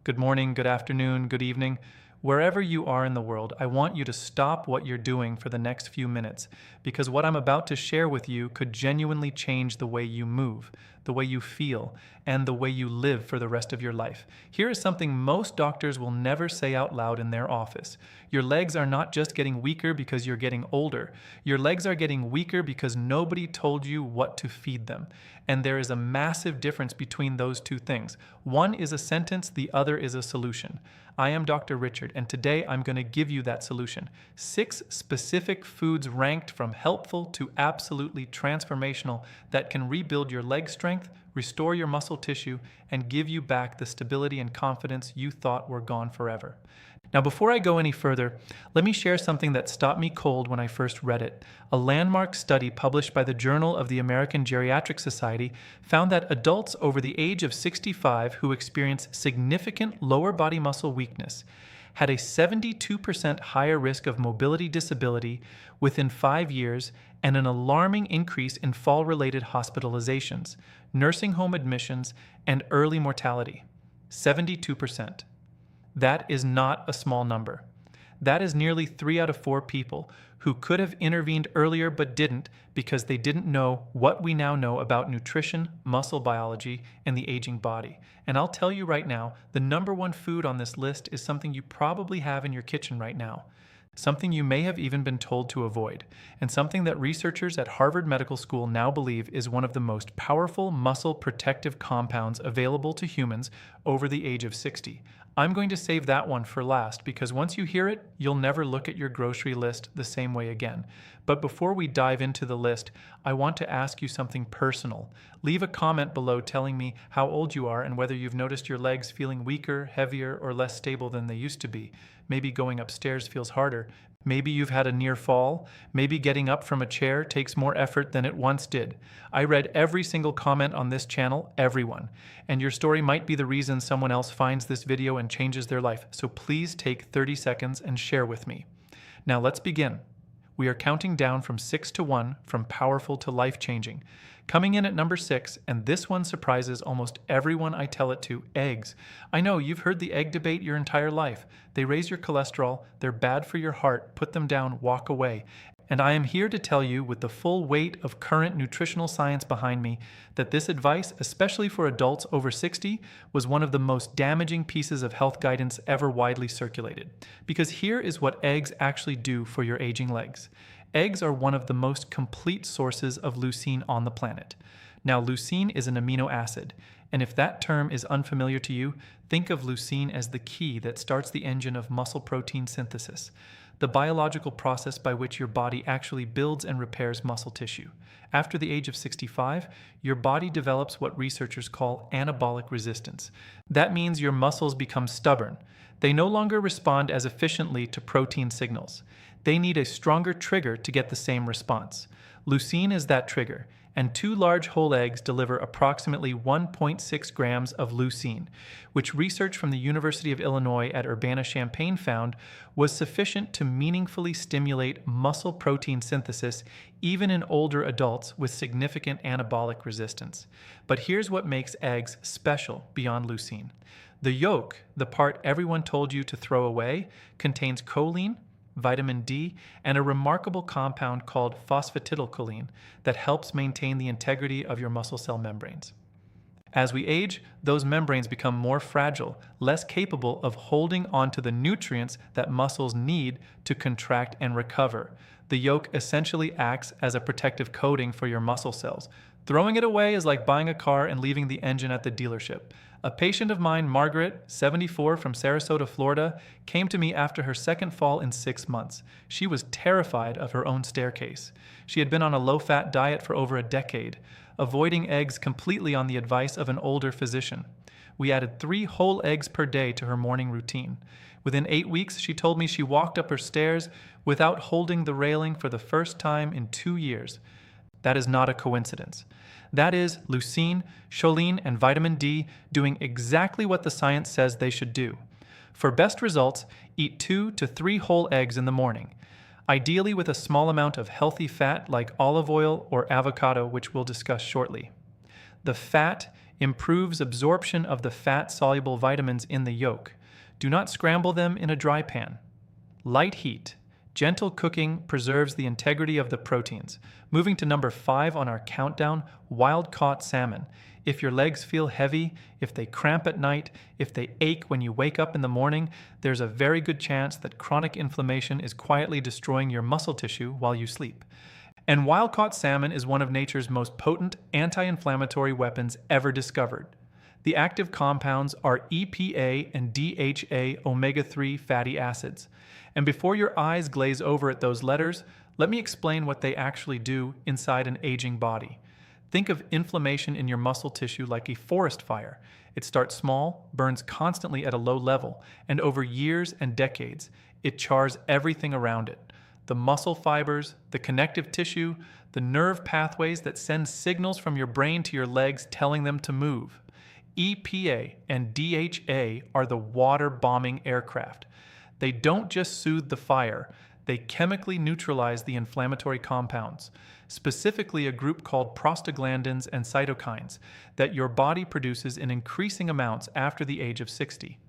good morning, good afternoon, good evening. Wherever you are in the world, I want you to stop what you're doing for the next few minutes because what I'm about to share with you could genuinely change the way you move, the way you feel, and the way you live for the rest of your life. Here is something most doctors will never say out loud in their office. Your legs are not just getting weaker because you're getting older. Your legs are getting weaker because nobody told you what to feed them. And there is a massive difference between those two things. One is a sentence, the other is a solution. I am Dr. Richard, and today I'm going to give you that solution. 6 specific foods ranked from helpful to absolutely transformational that can rebuild your leg strength, restore your muscle tissue, and give you back the stability and confidence you thought were gone forever. Now, before I go any further, let me share something that stopped me cold when I first read it. A landmark study published by the Journal of the American Geriatric Society found that adults over the age of 65 who experience significant lower body muscle weakness had a 72% higher risk of mobility disability within 5 years and an alarming increase in fall-related hospitalizations, nursing home admissions, and early mortality. 72%. That is not a small number. That is nearly 3 out of 4 people who could have intervened earlier but didn't because they didn't know what we now know about nutrition, muscle biology, and the aging body. And I'll tell you right now, the number one food on this list is something you probably have in your kitchen right now. Something you may have even been told to avoid, and something that researchers at Harvard Medical School now believe is one of the most powerful muscle protective compounds available to humans over the age of 60. I'm going to save that one for last because once you hear it, you'll never look at your grocery list the same way again. But before we dive into the list, I want to ask you something personal. Leave a comment below telling me how old you are and whether you've noticed your legs feeling weaker, heavier, or less stable than they used to be. Maybe going upstairs feels harder. Maybe you've had a near fall. Maybe getting up from a chair takes more effort than it once did. I read every single comment on this channel, everyone. And your story might be the reason someone else finds this video and changes their life. So please take 30 seconds and share with me. Now let's begin. We are counting down from 6 to 1, from powerful to life-changing. Coming in at number 6, and this one surprises almost everyone I tell it to, eggs. I know you've heard the egg debate your entire life. They raise your cholesterol, they're bad for your heart, put them down, walk away. And I am here to tell you, with the full weight of current nutritional science behind me, that this advice, especially for adults over 60, was one of the most damaging pieces of health guidance ever widely circulated. Because here is what eggs actually do for your aging legs. Eggs are one of the most complete sources of leucine on the planet. Now, leucine is an amino acid, and if that term is unfamiliar to you, think of leucine as the key that starts the engine of muscle protein synthesis, the biological process by which your body actually builds and repairs muscle tissue. After the age of 65, your body develops what researchers call anabolic resistance. That means your muscles become stubborn. They no longer respond as efficiently to protein signals. They need a stronger trigger to get the same response. Leucine is that trigger, and 2 large whole eggs deliver approximately 1.6 grams of leucine, which research from the University of Illinois at Urbana-Champaign found was sufficient to meaningfully stimulate muscle protein synthesis even in older adults with significant anabolic resistance. But here's what makes eggs special beyond leucine. The yolk, the part everyone told you to throw away, contains choline, vitamin D, and a remarkable compound called phosphatidylcholine that helps maintain the integrity of your muscle cell membranes. As we age, those membranes become more fragile, less capable of holding onto the nutrients that muscles need to contract and recover. The yolk essentially acts as a protective coating for your muscle cells. Throwing it away is like buying a car and leaving the engine at the dealership. A patient of mine, Margaret, 74, from Sarasota, Florida, came to me after her second fall in 6 months. She was terrified of her own staircase. She had been on a low-fat diet for over a decade, avoiding eggs completely on the advice of an older physician. We added 3 whole eggs per day to her morning routine. Within 8 weeks, she told me she walked up her stairs without holding the railing for the first time in 2 years. That is not a coincidence. That is leucine, choline, and vitamin D doing exactly what the science says they should do. For best results, eat 2 to 3 whole eggs in the morning, ideally with a small amount of healthy fat like olive oil or avocado, which we'll discuss shortly. The fat Improves absorption of the fat-soluble vitamins in the yolk. Do not scramble them in a dry pan. Light heat. Gentle cooking preserves the integrity of the proteins. Moving to number 5 on our countdown, wild-caught salmon. If your legs feel heavy, if they cramp at night, if they ache when you wake up in the morning, there's a very good chance that chronic inflammation is quietly destroying your muscle tissue while you sleep. And wild-caught salmon is one of nature's most potent anti-inflammatory weapons ever discovered. The active compounds are EPA and DHA omega-3 fatty acids. And before your eyes glaze over at those letters, let me explain what they actually do inside an aging body. Think of inflammation in your muscle tissue like a forest fire. It starts small, burns constantly at a low level, and over years and decades, it chars everything around it. The muscle fibers, the connective tissue, the nerve pathways that send signals from your brain to your legs telling them to move. EPA and DHA are the water-bombing aircraft. They don't just soothe the fire, they chemically neutralize the inflammatory compounds, specifically a group called prostaglandins and cytokines that your body produces in increasing amounts after the age of 60.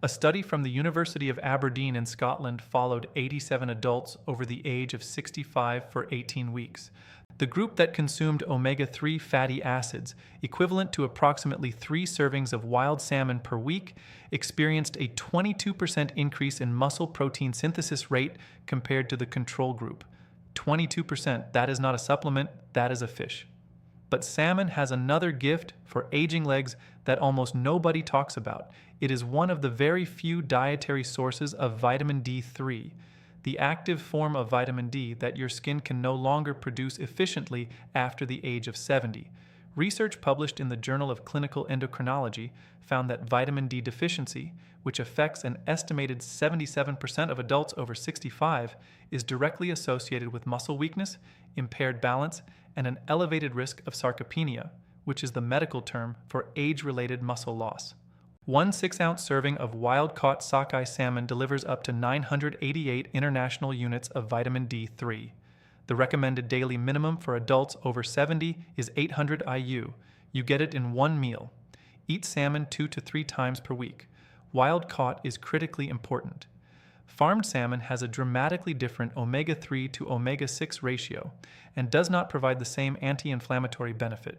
A study from the University of Aberdeen in Scotland followed 87 adults over the age of 65 for 18 weeks. The group that consumed omega-3 fatty acids, equivalent to approximately 3 servings of wild salmon per week, experienced a 22% increase in muscle protein synthesis rate compared to the control group. 22%, that is not a supplement, that is a fish. But salmon has another gift for aging legs that almost nobody talks about. It is one of the very few dietary sources of vitamin D3, the active form of vitamin D that your skin can no longer produce efficiently after the age of 70. Research published in the Journal of Clinical Endocrinology found that vitamin D deficiency, which affects an estimated 77% of adults over 65, is directly associated with muscle weakness, impaired balance, and an elevated risk of sarcopenia, which is the medical term for age-related muscle loss. One 6-ounce serving of wild-caught sockeye salmon delivers up to 988 international units of vitamin D3. The recommended daily minimum for adults over 70 is 800 IU. You get it in one meal. Eat salmon 2 to 3 times per week. Wild-caught is critically important. Farmed salmon has a dramatically different omega-3 to omega-6 ratio and does not provide the same anti-inflammatory benefit.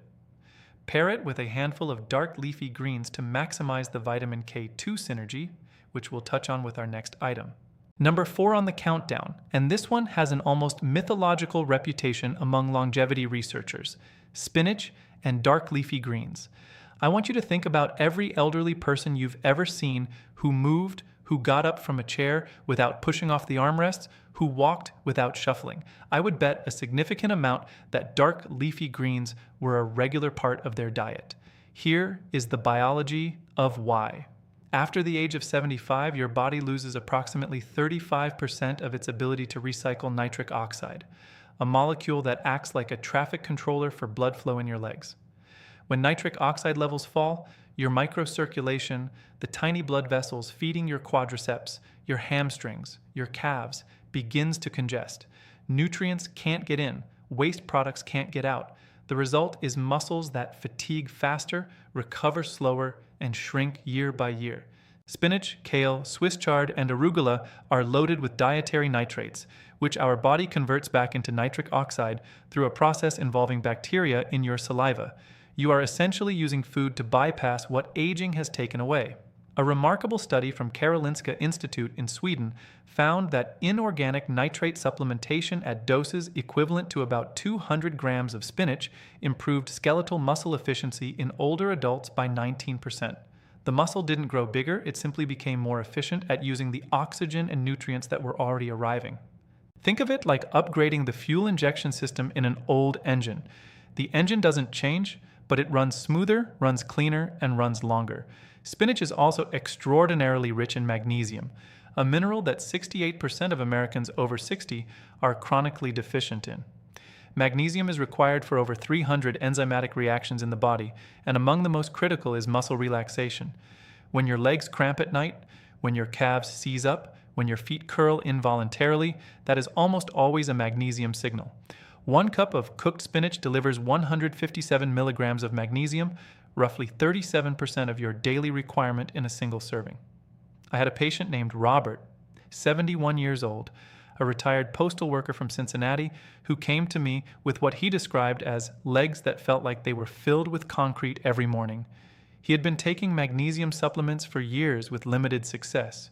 Pair it with a handful of dark leafy greens to maximize the vitamin K2 synergy, which we'll touch on with our next item. Number 4 on the countdown, and this one has an almost mythological reputation among longevity researchers: spinach and dark leafy greens. I want you to think about every elderly person you've ever seen who moved, who got up from a chair without pushing off the armrests, who walked without shuffling. I would bet a significant amount that dark leafy greens were a regular part of their diet. Here is the biology of why. After the age of 75, your body loses approximately 35% of its ability to recycle nitric oxide, a molecule that acts like a traffic controller for blood flow in your legs. When nitric oxide levels fall, your microcirculation, the tiny blood vessels feeding your quadriceps, your hamstrings, your calves, begins to congest. Nutrients can't get in, waste products can't get out. The result is muscles that fatigue faster, recover slower, and shrink year by year. Spinach, kale, Swiss chard, and arugula are loaded with dietary nitrates, which our body converts back into nitric oxide through a process involving bacteria in your saliva. You are essentially using food to bypass what aging has taken away. A remarkable study from Karolinska Institute in Sweden found that inorganic nitrate supplementation at doses equivalent to about 200 grams of spinach improved skeletal muscle efficiency in older adults by 19%. The muscle didn't grow bigger, it simply became more efficient at using the oxygen and nutrients that were already arriving. Think of it like upgrading the fuel injection system in an old engine. The engine doesn't change, but it runs smoother, runs cleaner, and runs longer. Spinach is also extraordinarily rich in magnesium, a mineral that 68% of Americans over 60 are chronically deficient in. Magnesium is required for over 300 enzymatic reactions in the body, and among the most critical is muscle relaxation. When your legs cramp at night, when your calves seize up, when your feet curl involuntarily, that is almost always a magnesium signal. 1 cup of cooked spinach delivers 157 milligrams of magnesium, roughly 37% of your daily requirement in a single serving. I had a patient named Robert, 71 years old, a retired postal worker from Cincinnati, who came to me with what he described as legs that felt like they were filled with concrete every morning. He had been taking magnesium supplements for years with limited success.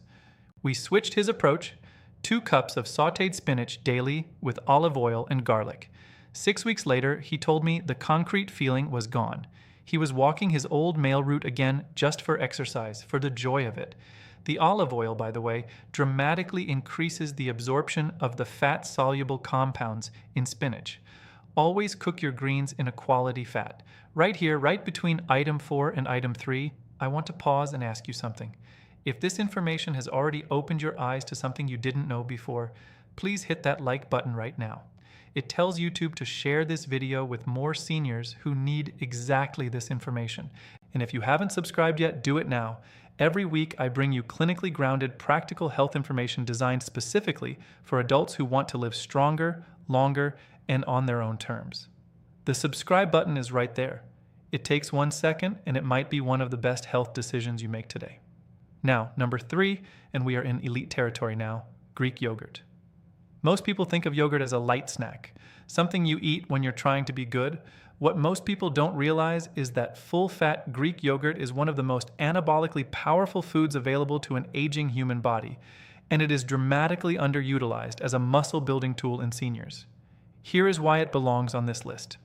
We switched his approach, 2 cups of sautéed spinach daily with olive oil and garlic. 6 weeks later, he told me the concrete feeling was gone. He was walking his old mail route again just for exercise, for the joy of it. The olive oil, by the way, dramatically increases the absorption of the fat-soluble compounds in spinach. Always cook your greens in a quality fat. Right here, right between item 4 and item 3, I want to pause and ask you something. If this information has already opened your eyes to something you didn't know before, please hit that like button right now. It tells YouTube to share this video with more seniors who need exactly this information. And if you haven't subscribed yet, do it now. Every week, I bring you clinically grounded, practical health information designed specifically for adults who want to live stronger, longer, and on their own terms. The subscribe button is right there. It takes 1 second, and it might be one of the best health decisions you make today. Now, number 3, and we are in elite territory now, Greek yogurt. Most people think of yogurt as a light snack, something you eat when you're trying to be good. What most people don't realize is that full-fat Greek yogurt is one of the most anabolically powerful foods available to an aging human body, and it is dramatically underutilized as a muscle-building tool in seniors. Here is why it belongs on this list.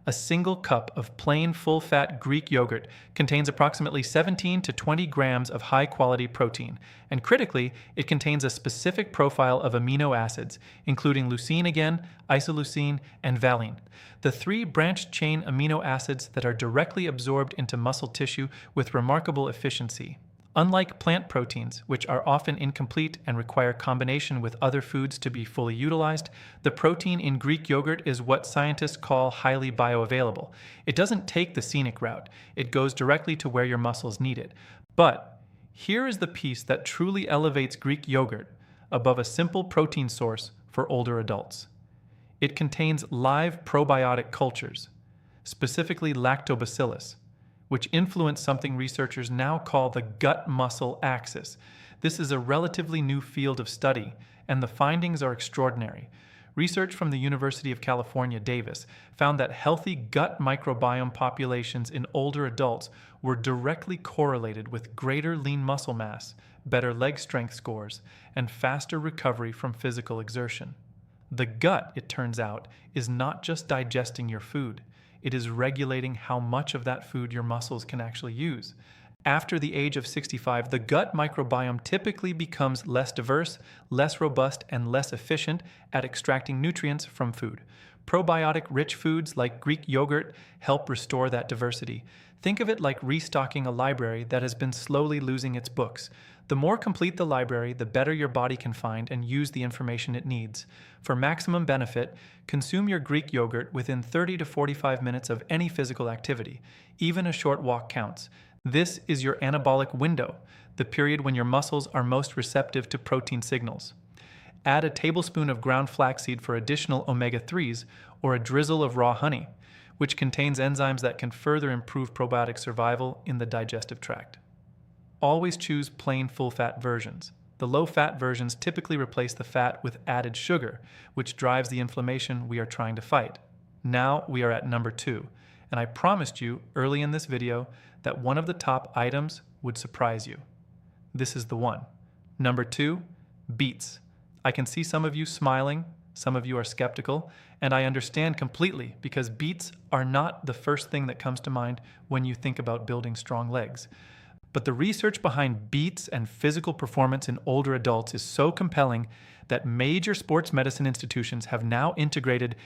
A single cup of plain full-fat Greek yogurt contains approximately 17 to 20 grams of high-quality protein, and critically, it contains a specific profile of amino acids, including leucine again, isoleucine, and valine, the 3 branched-chain amino acids that are directly absorbed into muscle tissue with remarkable efficiency. Unlike plant proteins, which are often incomplete and require combination with other foods to be fully utilized, the protein in Greek yogurt is what scientists call highly bioavailable. It doesn't take the scenic route. It goes directly to where your muscles need it. But here is the piece that truly elevates Greek yogurt above a simple protein source for older adults. It contains live probiotic cultures, specifically lactobacillus, which influence something researchers now call the gut-muscle axis. This is a relatively new field of study, and the findings are extraordinary. Research from the University of California, Davis, found that healthy gut microbiome populations in older adults were directly correlated with greater lean muscle mass, better leg strength scores, and faster recovery from physical exertion. The gut, it turns out, is not just digesting your food. It is regulating how much of that food your muscles can actually use. After the age of 65, the gut microbiome typically becomes less diverse, less robust, and less efficient at extracting nutrients from food. Probiotic-rich foods like Greek yogurt help restore that diversity. Think of it like restocking a library that has been slowly losing its books. The more complete the library, the better your body can find and use the information it needs. For maximum benefit, consume your Greek yogurt within 30 to 45 minutes of any physical activity. Even a short walk counts. This is your anabolic window, the period when your muscles are most receptive to protein signals. Add a tablespoon of ground flaxseed for additional omega-3s or a drizzle of raw honey, which contains enzymes that can further improve probiotic survival in the digestive tract. Always choose plain full-fat versions. The low-fat versions typically replace the fat with added sugar, which drives the inflammation we are trying to fight. Now we are at number 2, and I promised you early in this video that one of the top items would surprise you. This is the one. Number 2, beets. I can see some of you smiling, some of you are skeptical, and I understand completely because beets are not the first thing that comes to mind when you think about building strong legs. But the research behind beets and physical performance in older adults is so compelling that major sports medicine institutions have now integrated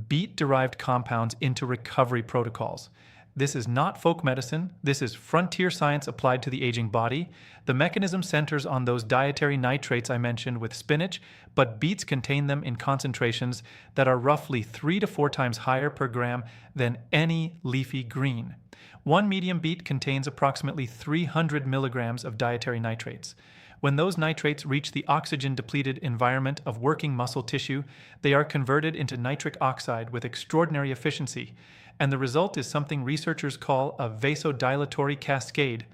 beet-derived compounds into recovery protocols. This is not folk medicine. This is frontier science applied to the aging body. The mechanism centers on those dietary nitrates I mentioned with spinach, but beets contain them in concentrations that are roughly 3 to 4 times higher per gram than any leafy green. One medium beet contains approximately 300 milligrams of dietary nitrates. When those nitrates reach the oxygen-depleted environment of working muscle tissue, they are converted into nitric oxide with extraordinary efficiency, and the result is something researchers call a vasodilatory cascade,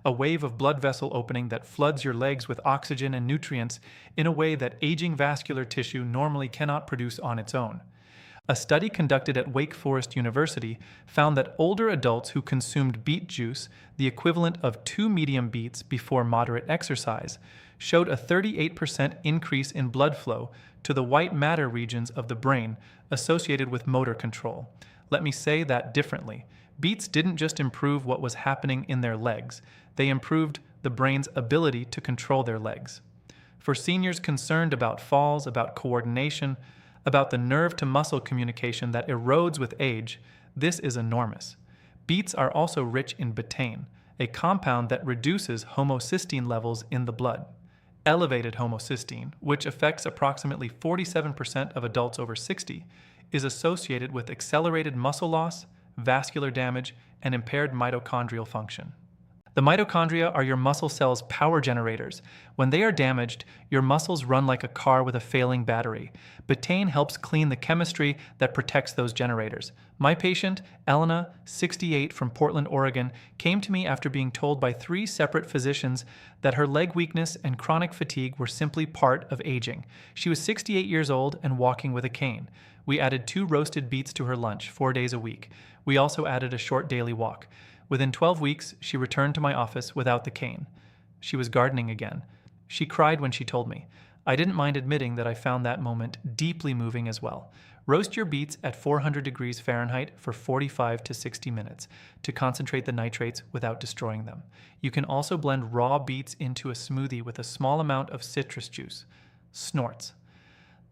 a wave of blood vessel opening that floods your legs with oxygen and nutrients in a way that aging vascular tissue normally cannot produce on its own. A study conducted at Wake Forest University found that older adults who consumed beet juice, the equivalent of 2 medium beets before moderate exercise, showed a 38% increase in blood flow to the white matter regions of the brain associated with motor control. Let me say that differently. Beets didn't just improve what was happening in their legs, they improved the brain's ability to control their legs. For seniors concerned about falls, about coordination, about the nerve-to-muscle communication that erodes with age, this is enormous. Beets are also rich in betaine, a compound that reduces homocysteine levels in the blood. Elevated homocysteine, which affects approximately 47% of adults over 60, is associated with accelerated muscle loss, vascular damage, and impaired mitochondrial function. The mitochondria are your muscle cells' power generators. When they are damaged, your muscles run like a car with a failing battery. Betaine helps clean the chemistry that protects those generators. My patient, Elena, 68, from Portland, Oregon, came to me after being told by 3 separate physicians that her leg weakness and chronic fatigue were simply part of aging. She was 68 years old and walking with a cane. We added 2 roasted beets to her lunch 4 days a week. We also added a short daily walk. Within 12 weeks, she returned to my office without the cane. She was gardening again. She cried when she told me. I didn't mind admitting that I found that moment deeply moving as well. Roast your beets at 400 degrees Fahrenheit for 45 to 60 minutes to concentrate the nitrates without destroying them. You can also blend raw beets into a smoothie with a small amount of citrus juice. Snorts.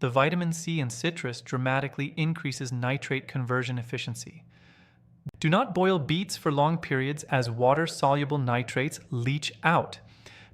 The vitamin C in citrus dramatically increases nitrate conversion efficiency. Do not boil beets for long periods as water-soluble nitrates leach out.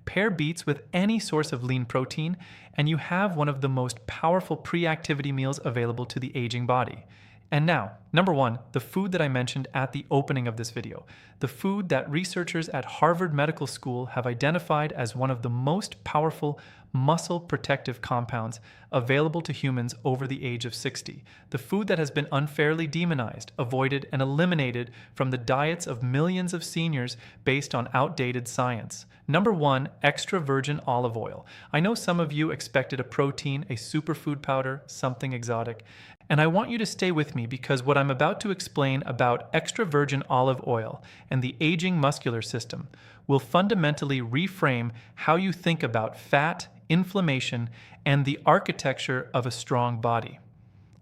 Pair beets with any source of lean protein, and you have one of the most powerful pre-activity meals available to the aging body. And now, number 1, the food that I mentioned at the opening of this video. The food that researchers at Harvard Medical School have identified as one of the most powerful muscle protective compounds available to humans over the age of 60. The food that has been unfairly demonized, avoided, and eliminated from the diets of millions of seniors based on outdated science. Number 1, extra virgin olive oil. I know some of you expected a protein, a superfood powder, something exotic. And I want you to stay with me because what I'm about to explain about extra virgin olive oil and the aging muscular system will fundamentally reframe how you think about fat, inflammation, and the architecture of a strong body.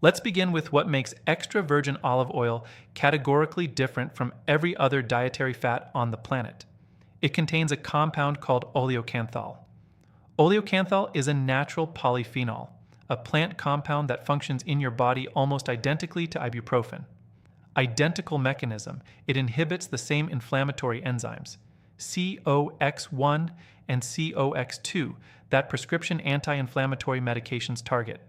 Let's begin with what makes extra virgin olive oil categorically different from every other dietary fat on the planet. It contains a compound called oleocanthal. Oleocanthal is a natural polyphenol, a plant compound that functions in your body almost identically to ibuprofen. Identical mechanism, it inhibits the same inflammatory enzymes, COX-1 and COX-2, that prescription anti-inflammatory medications target.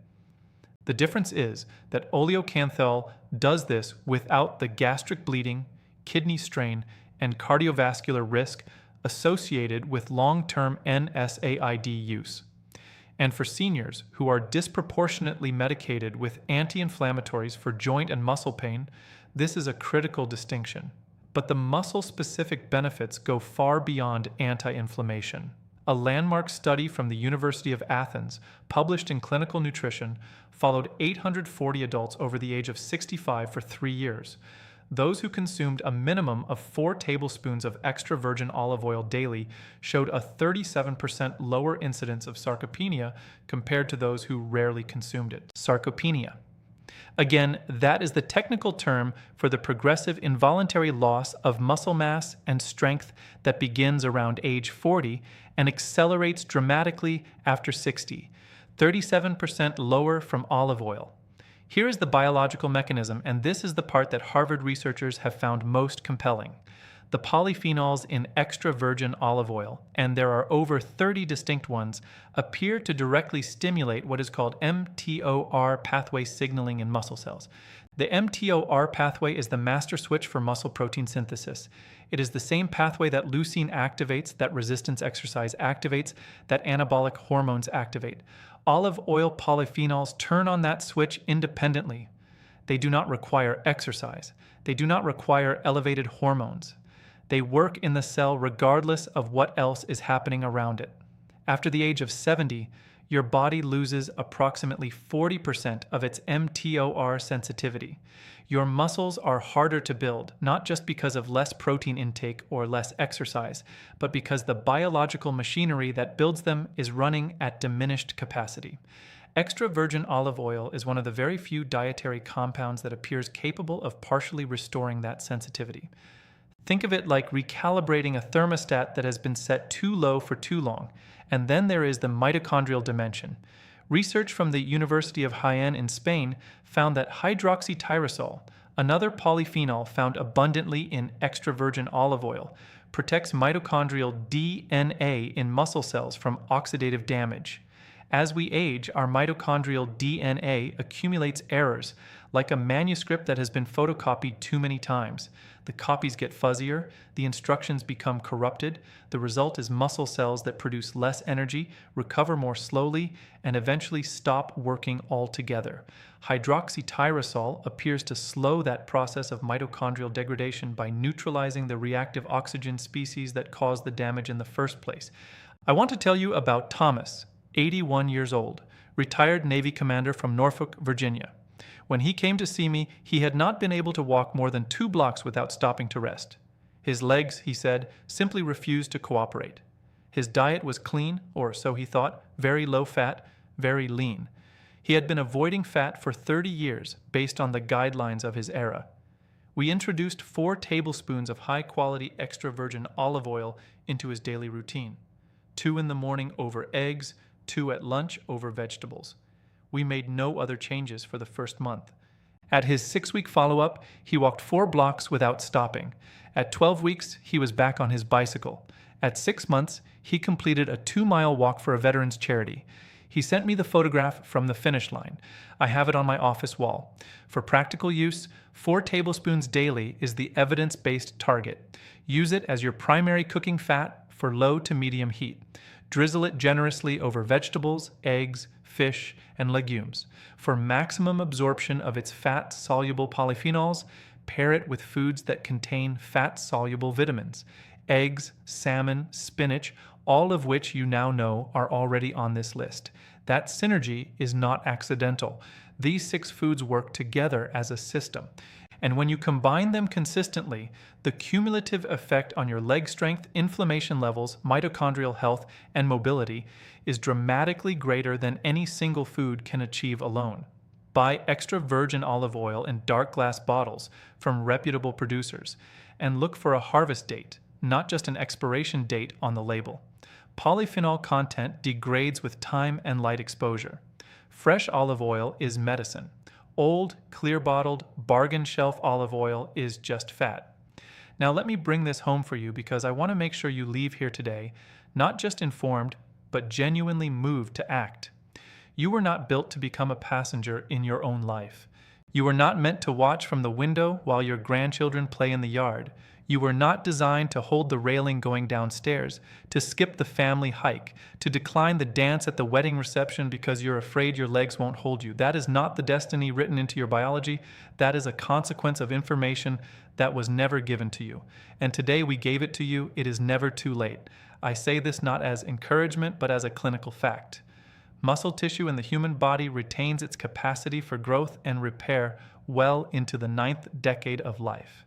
The difference is that oleocanthal does this without the gastric bleeding, kidney strain, and cardiovascular risk associated with long-term NSAID use. And for seniors who are disproportionately medicated with anti-inflammatories for joint and muscle pain, this is a critical distinction. But the muscle-specific benefits go far beyond anti-inflammation. A landmark study from the University of Athens, published in Clinical Nutrition, followed 840 adults over the age of 65 for 3 years. Those who consumed a minimum of 4 tablespoons of extra virgin olive oil daily showed a 37% lower incidence of sarcopenia compared to those who rarely consumed it. Sarcopenia. Again, that is the technical term for the progressive involuntary loss of muscle mass and strength that begins around age 40 and accelerates dramatically after 60, 37% lower from olive oil. Here is the biological mechanism, and this is the part that Harvard researchers have found most compelling. The polyphenols in extra virgin olive oil, and there are over 30 distinct ones, appear to directly stimulate what is called mTOR pathway signaling in muscle cells. The mTOR pathway is the master switch for muscle protein synthesis. It is the same pathway that leucine activates, that resistance exercise activates, that anabolic hormones activate. Olive oil polyphenols turn on that switch independently. They do not require exercise. They do not require elevated hormones. They work in the cell regardless of what else is happening around it. After the age of 70, your body loses approximately 40% of its mTOR sensitivity. Your muscles are harder to build, not just because of less protein intake or less exercise, but because the biological machinery that builds them is running at diminished capacity. Extra virgin olive oil is one of the very few dietary compounds that appears capable of partially restoring that sensitivity. Think of it like recalibrating a thermostat that has been set too low for too long. And then there is the mitochondrial dimension. Research from the University of Jaén in Spain found that hydroxytyrosol, another polyphenol found abundantly in extra virgin olive oil, protects mitochondrial DNA in muscle cells from oxidative damage. As we age, our mitochondrial DNA accumulates errors, like a manuscript that has been photocopied too many times. The copies get fuzzier, the instructions become corrupted, the result is muscle cells that produce less energy, recover more slowly, and eventually stop working altogether. Hydroxytyrosol appears to slow that process of mitochondrial degradation by neutralizing the reactive oxygen species that caused the damage in the first place. I want to tell you about Thomas, 81 years old, retired Navy commander from Norfolk, Virginia. When he came to see me, he had not been able to walk more than 2 blocks without stopping to rest. His legs, he said, simply refused to cooperate. His diet was clean, or so he thought, very low fat, very lean. He had been avoiding fat for 30 years based on the guidelines of his era. We introduced 4 tablespoons of high-quality extra virgin olive oil into his daily routine. 2 in the morning over eggs, 2 at lunch over vegetables. We made no other changes for the first month. At his 6-week follow-up, he walked 4 blocks without stopping. At 12 weeks, he was back on his bicycle. At 6 months, he completed a 2-mile walk for a veterans charity. He sent me the photograph from the finish line. I have it on my office wall. For practical use, 4 tablespoons daily is the evidence-based target. Use it as your primary cooking fat for low to medium heat. Drizzle it generously over vegetables, eggs, fish, and legumes. For maximum absorption of its fat-soluble polyphenols, pair it with foods that contain fat-soluble vitamins. Eggs, salmon, spinach, all of which you now know are already on this list. That synergy is not accidental. These 6 foods work together as a system. And when you combine them consistently, the cumulative effect on your leg strength, inflammation levels, mitochondrial health, and mobility is dramatically greater than any single food can achieve alone. Buy extra virgin olive oil in dark glass bottles from reputable producers, and look for a harvest date, not just an expiration date on the label. Polyphenol content degrades with time and light exposure. Fresh olive oil is medicine. Old, clear-bottled, bargain shelf olive oil is just fat. Now let me bring this home for you because I want to make sure you leave here today not just informed, but genuinely moved to act. You were not built to become a passenger in your own life. You were not meant to watch from the window while your grandchildren play in the yard. You were not designed to hold the railing going downstairs, to skip the family hike, to decline the dance at the wedding reception because you're afraid your legs won't hold you. That is not the destiny written into your biology. That is a consequence of information that was never given to you. And today we gave it to you. It is never too late. I say this not as encouragement, but as a clinical fact. Muscle tissue in the human body retains its capacity for growth and repair well into the 9th decade of life.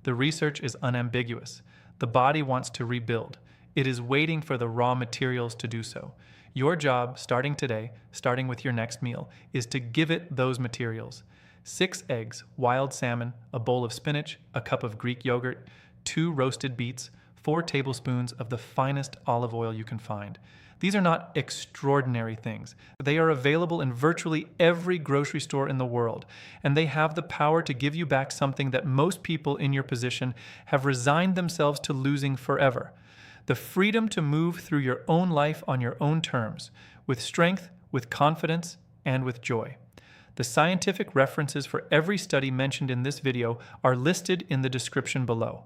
The research is unambiguous. The body wants to rebuild. It is waiting for the raw materials to do so. Your job, starting today, starting with your next meal, is to give it those materials. 6 eggs, wild salmon, a bowl of spinach, a cup of Greek yogurt, 2 roasted beets, 4 tablespoons of the finest olive oil you can find. These are not extraordinary things. They are available in virtually every grocery store in the world, and they have the power to give you back something that most people in your position have resigned themselves to losing forever: the freedom to move through your own life on your own terms, with strength, with confidence, and with joy. The scientific references for every study mentioned in this video are listed in the description below.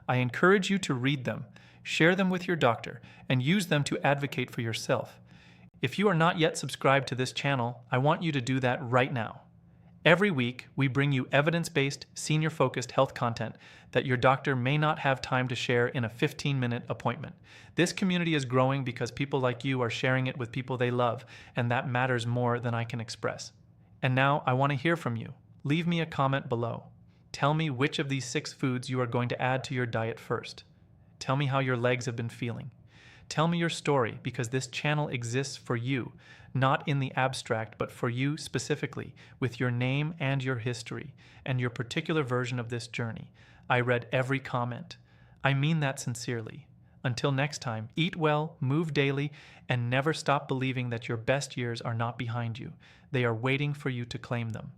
I encourage you to read them, share them with your doctor, and use them to advocate for yourself. If you are not yet subscribed to this channel, I want you to do that right now. Every week, we bring you evidence-based, senior-focused health content that your doctor may not have time to share in a 15-minute appointment. This community is growing because people like you are sharing it with people they love, and that matters more than I can express. And now, I want to hear from you. Leave me a comment below. Tell me which of these 6 foods you are going to add to your diet first. Tell me how your legs have been feeling. Tell me your story, because this channel exists for you, not in the abstract, but for you specifically, with your name and your history, and your particular version of this journey. I read every comment. I mean that sincerely. Until next time, eat well, move daily, and never stop believing that your best years are not behind you. They are waiting for you to claim them.